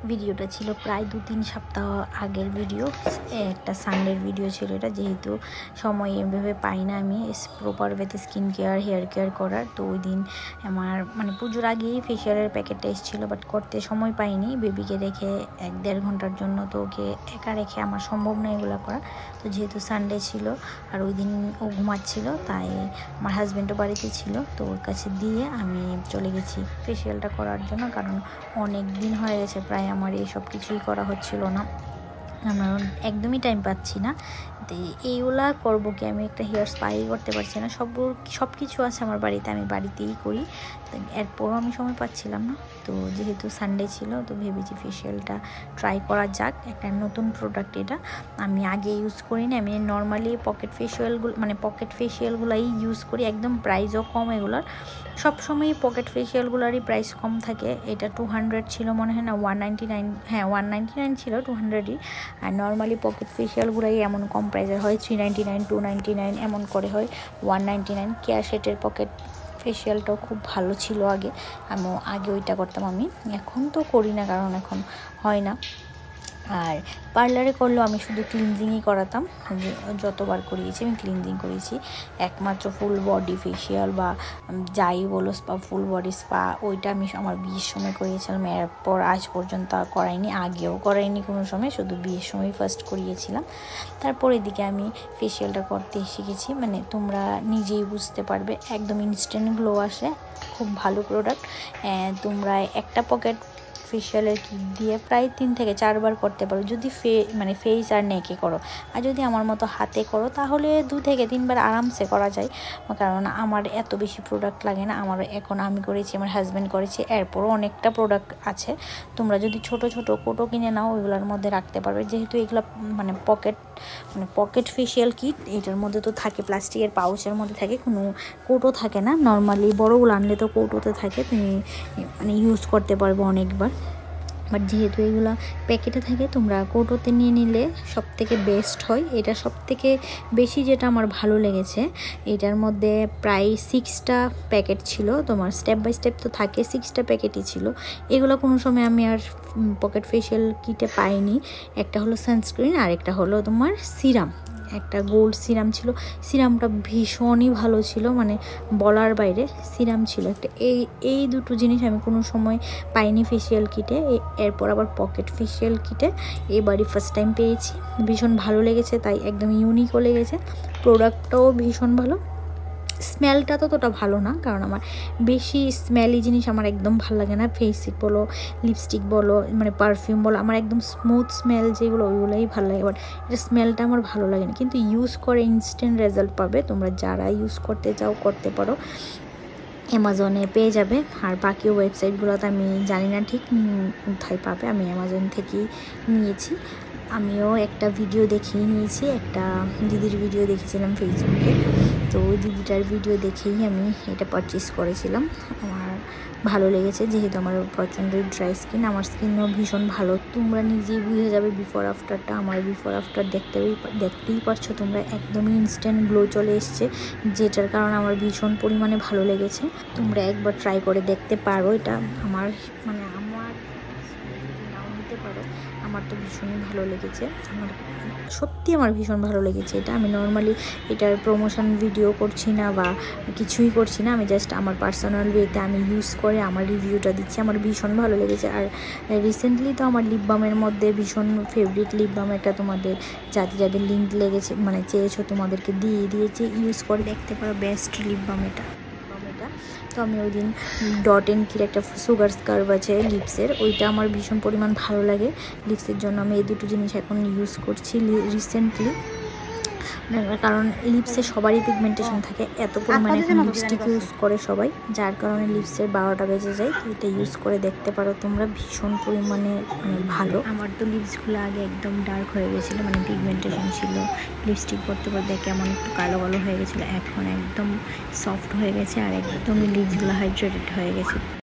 ভিডিওটা ছিল প্রায় 2-3 সপ্তাহ আগের ভিডিও। একটা সানডের ভিডিও ছিল এটা, যেহেতু সময় এভাবে পাই না আমি প্রপার ওয়েতে স্কিন কেয়ার হেয়ার কেয়ার করার। তো ওই দিন আমার পুজোর আগেই ফেশিয়ালের প্যাকেটটা এসেছিলো, বাট করতে সময় পাইনি বেবিকে রেখে 1-1.5 ঘন্টার জন্য। তো ওকে একা রেখে আমার সম্ভব না এগুলো করা। তো যেহেতু সানডে ছিল আর ওই দিন ও ঘুমাচ্ছিল, তাই আমার হাজব্যান্ডও বাড়িতে ছিল, তো ওর কাছে দিয়ে আমি চলে গেছি ফেশিয়ালটা করার জন্য। কারণ অনেক দিন হয়ে গেছে প্রায় আমার এই সব কিছুই করা হচ্ছিল না, আমার একদমই টাইম পাচ্ছি না। তো এইগুলা করবো কি, আমি একটা হেয়ার স্পাই করতে পারছি না। সব কিছু আছে আমার বাড়িতে, আমি বাড়িতেই করি, এরপরও আমি সময় পাচ্ছিলাম না। তো যেহেতু সানডে ছিল, তো ভেবেছি ফেশিয়ালটা ট্রাই করা যাক। একটা নতুন প্রোডাক্ট, এটা আমি আগে ইউজ করি না। আমি নর্মালি পকেট ফেশিয়ালগুলাই ইউজ করি, একদম প্রাইসও কম এগুলোর। সবসময় পকেট ফেশিয়ালগুলোরই প্রাইস কম থাকে। এটা 200 ছিল মনে হয় না, 199, হ্যাঁ 199 ছিল, 200ই। আর নর্মালি পকেট ফেশিয়ালগুলোই এমন কম প্রাইসের হয়, 399, 299 এমন করে হয়, 199। ক্যাশেটের পকেট ফেশিয়ালটাও খুব ভালো ছিল আগে ওইটা করতাম আমি। এখন তো করি না, কারণ এখন হয় না। আর পার্লারে করলেও আমি শুধু ক্লিনজিংই করাতাম, যতবার করিয়েছি আমি ক্লিনজিং করেছি। একমাত্র ফুল বডি ফেশিয়াল বা যাই বলো স্পা, ফুল বডি স্পা, ওইটা আমি আমার বিয়ের সময় করিয়েছিলাম। এরপর আজ পর্যন্ত করাইনি, আগেও করাইনি কোনো সময়, শুধু বিয়ের সময় ফার্স্ট করিয়েছিলাম। তারপর এদিকে আমি ফেশিয়ালটা করতে শিখেছি। তোমরা নিজেই বুঝতে পারবে, একদম ইনস্ট্যান্ট গ্লো আসে, খুব ভালো প্রোডাক্ট। তোমরা একটা পকেট ফেশিয়ালের কিট দিয়ে প্রায় 3 থেকে 4 বার করতে পারো, যদি ফেস আর নেকে করো। আর যদি আমার মতো হাতে করো, তাহলে 2 থেকে 3 বার আরামসে করা যায়। কারণ আমার এত বেশি প্রোডাক্ট লাগে না। আমি করেছি, আমার হাজব্যান্ড করেছে, এরপরও অনেকটা প্রোডাক্ট আছে। তোমরা যদি ছোট ছোট কোটো কিনে নাও, ওইগুলোর মধ্যে রাখতে পারবে। যেহেতু এগুলো পকেট ফেশিয়াল কিট, এটার মধ্যে তো থাকে প্লাস্টিকের পাউচের মধ্যে থাকে, কোনো কোটো থাকে না। নর্মালি বড়গুলো আনলে তো কৌটোতে থাকে, তুমি ইউজ করতে পারবে অনেকবার। বাট যেহেতু এগুলো প্যাকেটে থাকে, তোমরা কৌটোতে নিয়ে নিলে সব থেকে বেস্ট হয়। এটা সব থেকে বেশি যেটা আমার ভালো লেগেছে, এটার মধ্যে প্রায় 6টা প্যাকেট ছিল। তোমার স্টেপ বাই স্টেপ তো থাকে, 6টা প্যাকেটই ছিল। এগুলো কোনো সময় আমি আর পকেট ফেশিয়াল কিটে পাইনি। একটা হলো সানস্ক্রিন, আর একটা হলো তোমার সিরাম, একটা গোল্ড সিরাম ছিল। সিরামটা ভীষণই ভালো ছিল, বলার বাইরে সিরাম ছিল একটা। এই দুটো জিনিস আমি কোনো সময় পাইনি ফেশিয়াল কিটে। এরপর আবার পকেট ফেশিয়াল কিটে এবারই ফার্স্ট টাইম পেয়েছি, ভীষণ ভালো লেগেছে। তাই একদম ইউনিকও লেগেছে, প্রোডাক্টটাও ভীষণ ভালো। স্মেলটা ততটা ভালো না, কারণ আমার বেশি স্মেলি জিনিস আমার একদম ভালো লাগে না। ফেসিক বলো, লিপস্টিক বলো, পারফিউম বলো, আমার একদম স্মুথ স্মেল যেগুলো, ওইগুলোই ভালো লাগে। বাট এটা স্মেলটা আমার ভালো লাগে না, কিন্তু ইউজ করে ইনস্ট্যান্ট রেজাল্ট পাবে। তোমরা যারা ইউজ করতে চাও করতে পারো, অ্যামাজনে পেয়ে যাবে। আর বাকি ওয়েবসাইটগুলোতে আমি জানি না ঠিক কোথায় পাবে, আমি অ্যামাজন থেকেই নিয়েছি। আমিও একটা ভিডিও দেখেই নিয়েছি, একটা দিদির ভিডিও দেখেছিলাম ফেসবুকে। তো ওই দিদিটার ভিডিও দেখেই আমি এটা পারচেস করেছিলাম। আমার ভালো লেগেছে, যেহেতু আমার প্রচণ্ড ড্রাই স্কিন, আমার স্কিনও ভীষণ ভালো। তোমরা নিজেই বুঝে যাবে বিফোর আফটারটা। আমার বিফোর আফটার দেখতেই পারছো তোমরা, একদমই ইনস্ট্যান্ট গ্লো চলে এসছে, যেটার কারণে আমার ভীষণ পরিমাণে ভালো লেগেছে। তোমরা একবার ট্রাই করে দেখতে পারো। এটা আমার নাও নিতে পারো, আমার তো ভীষণই ভালো লেগেছে। সত্যি আমার ভীষণ ভালো লেগেছে এটা। আমি নর্মালি এটার প্রমোশন ভিডিও করছি না বা কিছুই করছি না, আমি জাস্ট আমার পার্সোনাল ওয়েতে আমি ইউজ করে আমার রিভিউটা দিচ্ছি। আমার ভীষণ ভালো লেগেছে। আর রিসেন্টলি তো আমার লিপ বামের মধ্যে ভীষণ ফেভারিট লিপ বাম এটা, তোমাদের যাদের লিঙ্ক লেগেছে চেয়েছো, তোমাদেরকে দিয়েছি, ইউজ করে দেখতে পারো। বেস্ট লিপ বাম এটা। তো আমি ওই দিন .NKর একটা সুগার স্কার্ভ আছে লিপসের, ওইটা আমার ভীষণ পরিমাণ ভালো লাগে লিপসের জন্য। আমি এই দুটো জিনিস এখন ইউজ করছি রিসেন্টলি, কারণ লিপসে সবারই পিগমেন্টেশন থাকে, এত পরিমাণে এখন লিপস্টিক ইউজ করে সবাই, যার কারণে লিপসের 12টা বেজে যায়। তো এটা ইউজ করে দেখতে পারো তোমরা, ভীষণ পরিমাণে ভালো। আমার তো লিপসগুলো আগে একদম ডার্ক হয়ে গেছিলো, পিগমেন্টেশন ছিল, লিপস্টিক পরতে কেমন একটু কালো কালো হয়ে গেছিলো। এখন একদম সফট হয়ে গেছে, আর একদমই লিপসগুলো হাইড্রেটেড হয়ে গেছে।